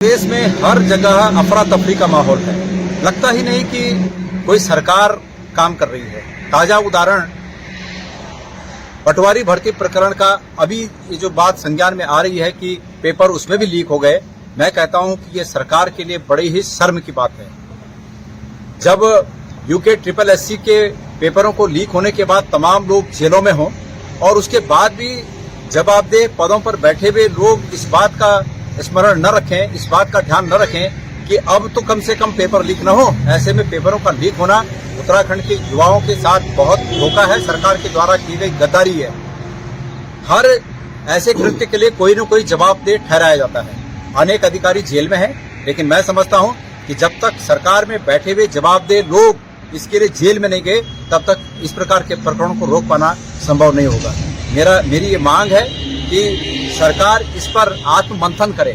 देश में हर जगह अफरा तफरी का माहौल है। लगता ही नहीं कि कोई सरकार काम कर रही है। ताजा उदाहरण पटवारी भर्ती प्रकरण का अभी ये जो बात संज्ञान में आ रही है कि पेपर उसमें भी लीक हो गए। मैं कहता हूं कि ये सरकार के लिए बड़ी ही शर्म की बात है। जब यूके ट्रिपल एससी के पेपरों को लीक होने के बाद तमाम लोग जेलों में हों और उसके बाद भी जवाबदेह पदों पर बैठे हुए लोग इस बात का स्मरण न रखें, इस बात का ध्यान न रखें कि अब तो कम से कम पेपर लीक न हो। ऐसे में पेपरों का लीक होना उत्तराखंड के युवाओं के साथ बहुत धोखा है, सरकार के द्वारा की गई गद्दारी है। हर ऐसे कृत्य के लिए कोई न कोई जवाबदेह ठहराया जाता है। अनेक अधिकारी जेल में हैं, लेकिन मैं समझता हूं कि जब तक सरकार में बैठे हुए जवाबदेह लोग इसके लिए जेल में नहीं गए तब तक इस प्रकार के प्रकरणों को रोक पाना संभव नहीं होगा। मेरी ये मांग है कि सरकार इस पर आत्ममंथन करे,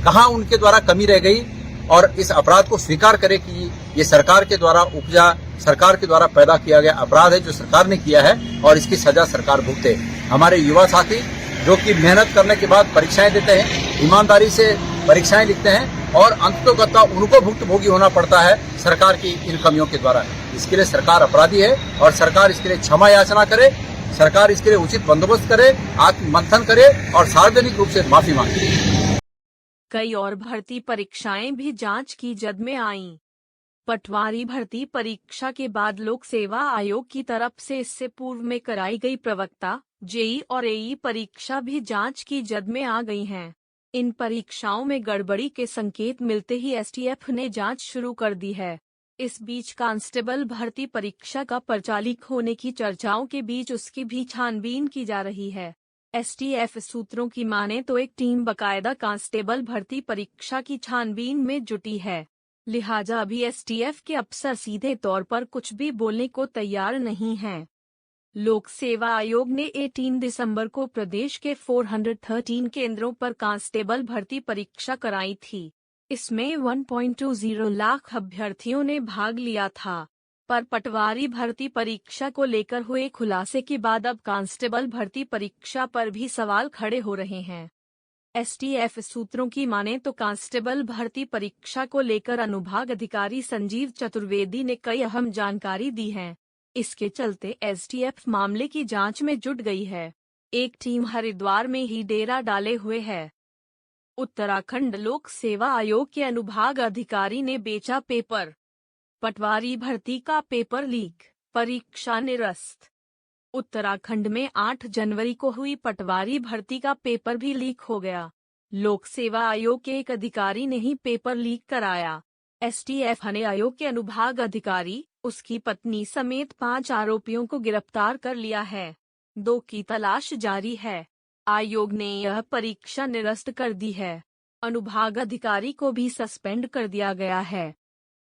कहां उनके द्वारा कमी रह गई और इस अपराध को स्वीकार करे कि ये सरकार के द्वारा उपजा, सरकार के द्वारा पैदा किया गया अपराध है जो सरकार ने किया है और इसकी सजा सरकार भुगते। हमारे युवा साथी जो कि मेहनत करने के बाद परीक्षाएं देते हैं, ईमानदारी से परीक्षाएं लिखते हैं और अंततोगत्वा उनको भुक्तभोगी होना पड़ता है सरकार की इन कमियों के द्वारा। इसके लिए सरकार अपराधी है और सरकार इसके लिए क्षमा याचना करे, सरकार इसके लिए उचित बंदोबस्त करे, आत्ममंथन करे और सार्वजनिक रूप से माफी मांगे। कई और भर्ती परीक्षाएं भी जांच की जद में आईं। पटवारी भर्ती परीक्षा के बाद लोक सेवा आयोग की तरफ से इससे पूर्व में कराई गई प्रवक्ता, जेई और एई परीक्षा भी जांच की जद में आ गई हैं। इन परीक्षाओं में गड़बड़ी के संकेत मिलते ही एसटीएफ ने जांच शुरू कर दी है। इस बीच कांस्टेबल भर्ती परीक्षा का पर्चा लीक होने की चर्चाओं के बीच उसकी भी छानबीन की जा रही है। एसटीएफ सूत्रों की माने तो एक टीम बकायदा कांस्टेबल भर्ती परीक्षा की छानबीन में जुटी है। लिहाजा अभी एसटीएफ के अफसर सीधे तौर पर कुछ भी बोलने को तैयार नहीं हैं। लोक सेवा आयोग ने 18 दिसंबर को प्रदेश के 413 केंद्रों पर कांस्टेबल भर्ती परीक्षा कराई थी। इसमें 1.20 लाख अभ्यर्थियों ने भाग लिया था, पर पटवारी भर्ती परीक्षा को लेकर हुए खुलासे के बाद अब कांस्टेबल भर्ती परीक्षा पर भी सवाल खड़े हो रहे हैं। एसटीएफ सूत्रों की माने तो कांस्टेबल भर्ती परीक्षा को लेकर अनुभाग अधिकारी संजीव चतुर्वेदी ने कई अहम जानकारी दी है। इसके चलते एसटीएफ मामले की जांच में जुट गई है। एक टीम हरिद्वार में ही डेरा डाले हुए है। उत्तराखंड लोक सेवा आयोग के अनुभाग अधिकारी ने बेचा पेपर। पटवारी भर्ती का पेपर लीक, परीक्षा निरस्त। उत्तराखंड में 8 जनवरी को हुई पटवारी भर्ती का पेपर भी लीक हो गया। लोक सेवा आयोग के एक अधिकारी ने ही पेपर लीक कराया। एसटीएफ ने आयोग के अनुभाग अधिकारी, उसकी पत्नी समेत 5 आरोपियों को गिरफ्तार कर लिया है। 2 की तलाश जारी है। आयोग ने यह परीक्षा निरस्त कर दी है। अनुभाग अधिकारी को भी सस्पेंड कर दिया गया है।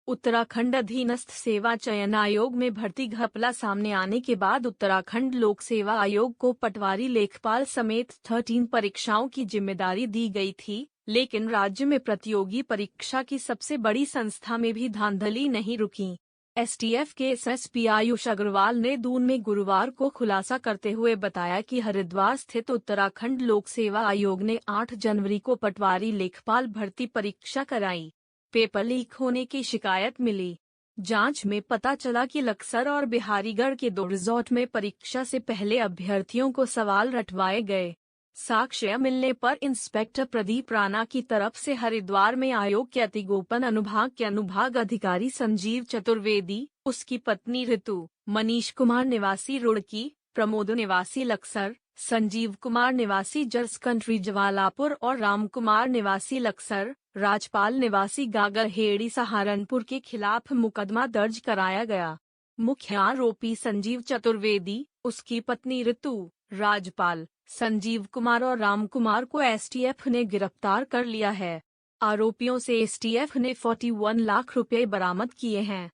उत्तराखंड अधीनस्थ सेवा चयन आयोग में भर्ती घपला सामने आने के बाद उत्तराखंड लोक सेवा आयोग को पटवारी लेखपाल समेत 13 परीक्षाओं की जिम्मेदारी दी गई थी, लेकिन राज्य में प्रतियोगी परीक्षा की सबसे बड़ी संस्था में भी धांधली नहीं रुकी। एसटीएफ के एसएसपी आयुष अग्रवाल ने दून में गुरुवार को खुलासा करते हुए बताया कि हरिद्वार स्थित उत्तराखंड लोक सेवा आयोग ने 8 जनवरी को पटवारी लेखपाल भर्ती परीक्षा कराई। पेपर लीक होने की शिकायत मिली। जांच में पता चला कि लक्सर और बिहारीगढ़ के 2 रिजॉर्ट में परीक्षा से पहले अभ्यर्थियों को सवाल रटवाए गए। साक्ष्य मिलने पर इंस्पेक्टर प्रदीप राणा की तरफ से हरिद्वार में आयोग के अतिगोपन अनुभाग के अनुभाग अधिकारी संजीव चतुर्वेदी, उसकी पत्नी ऋतु, मनीष कुमार निवासी रुड़की, प्रमोद निवासी लक्सर, संजीव कुमार निवासी जर्स कंट्री जवालापुर और राम कुमार निवासी लक्सर, राजपाल निवासी गागरहेड़ी सहारनपुर के खिलाफ मुकदमा दर्ज कराया गया। मुख्य आरोपी संजीव चतुर्वेदी, उसकी पत्नी ऋतु, राजपाल, संजीव कुमार और राम कुमार को एसटीएफ ने गिरफ्तार कर लिया है। आरोपियों से एसटीएफ ने 41 लाख रुपए बरामद किए हैं।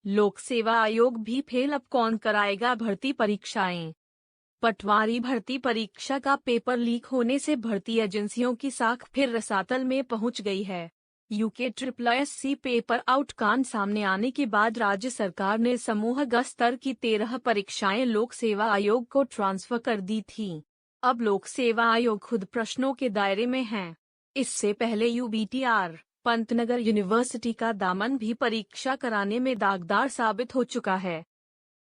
लोक सेवा आयोग भी फेल, अब कौन कराएगा भर्ती परीक्षाएं? पटवारी भर्ती परीक्षा का पेपर लीक होने से भर्ती एजेंसियों की साख फिर रसातल में पहुंच गई है। UK triple SC paper out कांड सामने आने के बाद राज्य सरकार ने समूह ग स्तर की 13 परीक्षाएं लोक सेवा आयोग को ट्रांसफर कर दी थीं। अब लोक सेवा आयोग खुद प्रश्नों के दायरे में है। इससे पहले यूबीटीआर पंतनगर यूनिवर्सिटी का दामन भी परीक्षा कराने में दागदार साबित हो चुका है।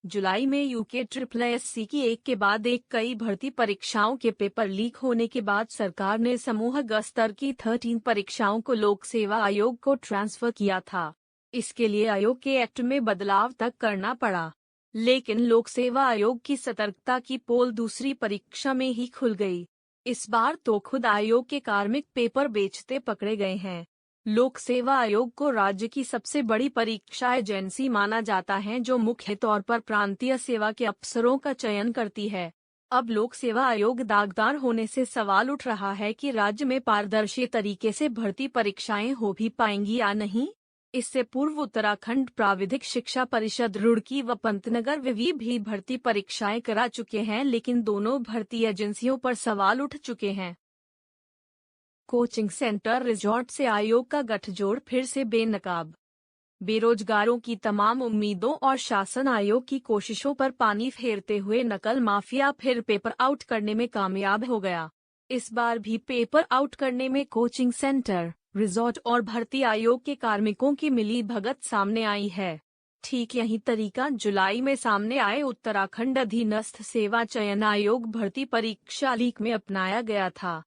जुलाई में यूके SSSC की एक के बाद एक कई भर्ती परीक्षाओं के पेपर लीक होने के बाद सरकार ने समूह स्तर की 13 परीक्षाओं को लोक सेवा आयोग को ट्रांसफर किया था। इसके लिए आयोग के एक्ट में बदलाव तक करना पड़ा, लेकिन लोक सेवा आयोग की सतर्कता की पोल दूसरी परीक्षा में ही खुल गई। इस बार तो खुद आयोग के कार्मिक पेपर बेचते पकड़े गए हैं। लोक सेवा आयोग को राज्य की सबसे बड़ी परीक्षा एजेंसी माना जाता है, जो मुख्य तौर पर प्रांतीय सेवा के अफसरों का चयन करती है। अब लोक सेवा आयोग दागदार होने से सवाल उठ रहा है कि राज्य में पारदर्शी तरीके से भर्ती परीक्षाएं हो भी पाएंगी या नहीं। इससे पूर्व उत्तराखंड प्राविधिक शिक्षा परिषद रुड़की व पंतनगर विवि भी भर्ती परीक्षाएं करा चुके हैं, लेकिन दोनों भर्ती एजेंसियों पर सवाल उठ चुके हैं। कोचिंग सेंटर रिजॉर्ट से आयोग का गठजोड़ फिर से बेनकाब। बेरोजगारों की तमाम उम्मीदों और शासन आयोग की कोशिशों पर पानी फेरते हुए नकल माफिया फिर पेपर आउट करने में कामयाब हो गया। इस बार भी पेपर आउट करने में कोचिंग सेंटर, रिजॉर्ट और भर्ती आयोग के कार्मिकों की मिली भगत सामने आई है। ठीक यही तरीका जुलाई में सामने आए उत्तराखंड अधीनस्थ सेवा चयन आयोग भर्ती परीक्षा लीक में अपनाया गया था।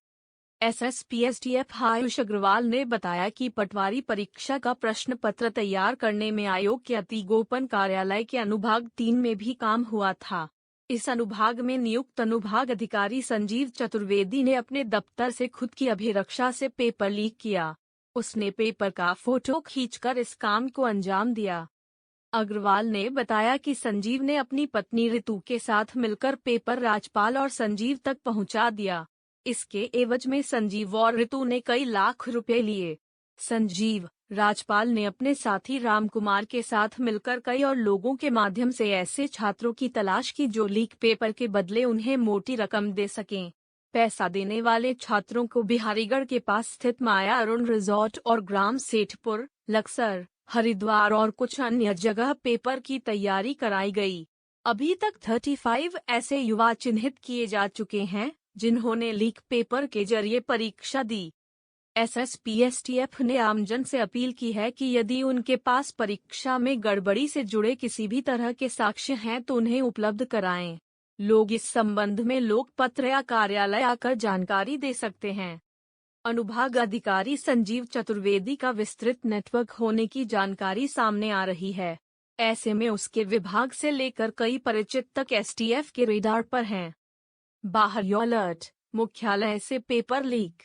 SSPSTF आयुष अग्रवाल ने बताया कि पटवारी परीक्षा का प्रश्न पत्र तैयार करने में आयोग के अति गोपन कार्यालय के अनुभाग 3 में भी काम हुआ था। इस अनुभाग में नियुक्त अनुभाग अधिकारी संजीव चतुर्वेदी ने अपने दफ्तर से खुद की अभिरक्षा से पेपर लीक किया। उसने पेपर का फोटो खींचकर इस काम को अंजाम दिया। अग्रवाल ने बताया कि संजीव ने अपनी पत्नी ऋतु के साथ मिलकर पेपर राजपाल और संजीव तक पहुंचा दिया। इसके एवज में संजीव और ऋतु ने कई लाख रुपए लिए। संजीव, राजपाल ने अपने साथी रामकुमार के साथ मिलकर कई और लोगों के माध्यम से ऐसे छात्रों की तलाश की जो लीक पेपर के बदले उन्हें मोटी रकम दे सकें। पैसा देने वाले छात्रों को बिहारीगढ़ के पास स्थित माया अरुण रिजॉर्ट और ग्राम सेठपुर, लक्सर, हरिद्वार और कुछ अन्य जगह पेपर की तैयारी कराई गई। अभी तक 35 ऐसे युवा चिन्हित किए जा चुके हैं जिन्होंने लीक पेपर के जरिए परीक्षा दी। SSPSTF ने आमजन से अपील की है कि यदि उनके पास परीक्षा में गड़बड़ी से जुड़े किसी भी तरह के साक्ष्य हैं तो उन्हें उपलब्ध कराएं। लोग इस संबंध में लोक पत्र या कार्यालय आकर जानकारी दे सकते हैं। अनुभाग अधिकारी संजीव चतुर्वेदी का विस्तृत नेटवर्क होने की जानकारी सामने आ रही है। ऐसे में उसके विभाग से लेकर कई परिचित तक STF के रेडार पर हैं। बाहर अलर्ट, मुख्यालय से पेपर लीक।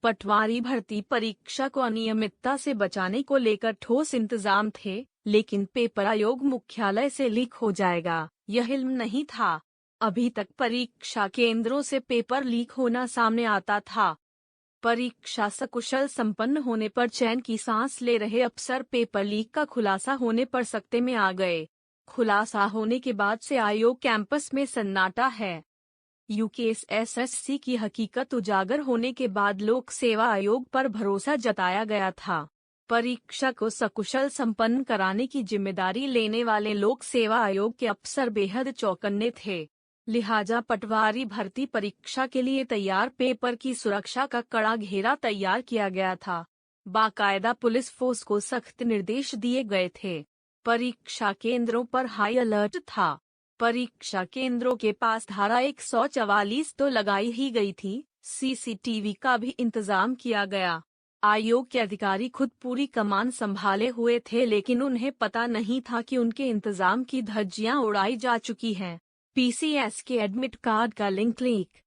पटवारी भर्ती परीक्षा को अनियमितता से बचाने को लेकर ठोस इंतजाम थे, लेकिन पेपर आयोग मुख्यालय से लीक हो जाएगा, यह इल्म नहीं था। अभी तक परीक्षा केंद्रों से पेपर लीक होना सामने आता था। परीक्षा सकुशल संपन्न होने पर चैन की सांस ले रहे अफसर पेपर लीक का खुलासा होने पर सकते में आ गए। खुलासा होने के बाद से आयोग कैंपस में सन्नाटा है। UKSSC की हकीकत उजागर होने के बाद लोक सेवा आयोग पर भरोसा जताया गया था। परीक्षा को सकुशल संपन्न कराने की जिम्मेदारी लेने वाले लोक सेवा आयोग के अफसर बेहद चौकन्ने थे। लिहाजा पटवारी भर्ती परीक्षा के लिए तैयार पेपर की सुरक्षा का कड़ा घेरा तैयार किया गया था। बाकायदा पुलिस फोर्स को सख्त निर्देश दिए गए थे। परीक्षा केंद्रों पर हाई अलर्ट था। परीक्षा केंद्रों के पास धारा 144 तो लगाई ही गई थी, CCTV का भी इंतजाम किया गया। आयोग के अधिकारी खुद पूरी कमान संभाले हुए थे, लेकिन उन्हें पता नहीं था कि उनके इंतजाम की धज्जियां उड़ाई जा चुकी हैं। PCS के एडमिट कार्ड का लिंक लीक।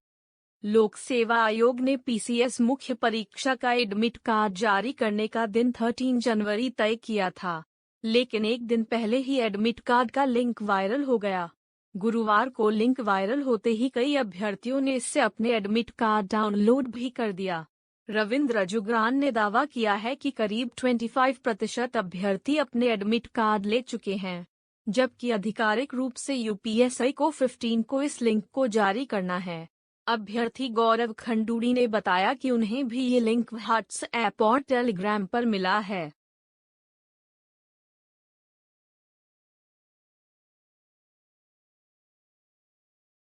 लोक सेवा आयोग ने PCS मुख्य परीक्षा का एडमिट कार्ड जारी करने का दिन 13 जनवरी तय किया था, लेकिन एक दिन पहले ही एडमिट कार्ड का लिंक वायरल हो गया। गुरुवार को लिंक वायरल होते ही कई अभ्यर्थियों ने इससे अपने एडमिट कार्ड डाउनलोड भी कर दिया। रविंद्र जुगरान ने दावा किया है कि करीब 25% अभ्यर्थी अपने एडमिट कार्ड ले चुके हैं, जबकि आधिकारिक रूप से UPSI को 15 को इस लिंक को जारी करना है। अभ्यर्थी गौरव खंडूड़ी ने बताया कि उन्हें भी ये लिंक WhatsApp और टेलीग्राम पर मिला है।